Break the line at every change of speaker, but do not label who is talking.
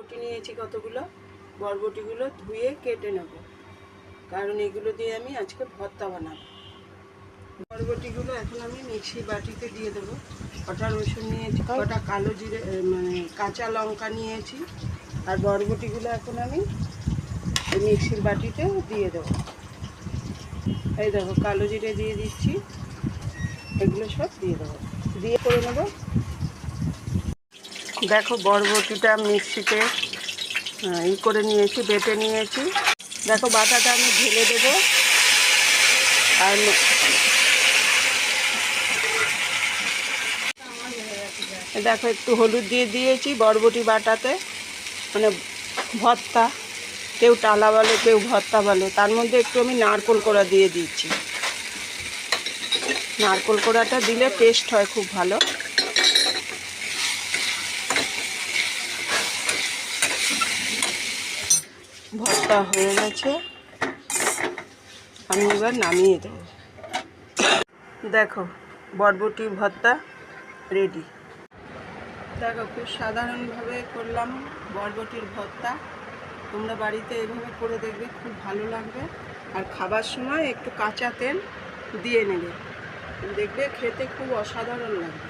বরবটি নিয়েছি কতগুলো, বরবটিগুলো ধুয়ে কেটে নেব, কারণ এগুলো দিয়ে আমি আজকে ভর্তা বানাবো। বরবটিগুলো এখন আমি মিক্সি বাটিতে দিয়ে দেবো। কটা রসুন নিয়েছি, কটা কালো জিরে মানে কাঁচা লঙ্কা নিয়েছি, আর বরবটিগুলো এখন আমি মিক্সির বাটিতে দিয়ে দেবো। এই দেখো কালো জিরে দিয়ে দিচ্ছি, এগুলো সব দিয়ে দেবো, দিয়ে করে নেবো। দেখো বরবটিটা মিক্সিতে করে নিয়েছি, বেটে নিয়েছি। দেখো বাটাটা আমি ঢেলে দেবো, আর দেখো একটু হলুদ দিয়ে দিয়েছি বরবটি বাটাতে, মানে ভর্তা, কেউ টালা বলে কেউ ভর্তা বলে। তার মধ্যে একটু আমি নারকেল কোড়া দিয়ে দিচ্ছি, নারকেল কোড়াটা দিলে টেস্ট হয় খুব ভালো। ভর্তা হয়ে গেছে, আমি এবার নামিয়ে দেবো। দেখো বরবটি ভর্তা রেডি। দেখো খুব সাধারণভাবে করলাম বরবটির ভর্তা, তোমরা বাড়িতে এভাবে করে দেখবে, খুব ভালো লাগবে। আর খাবার সময় একটু কাঁচা তেল দিয়ে নেবে, দেখবে খেতে খুব অসাধারণ লাগবে।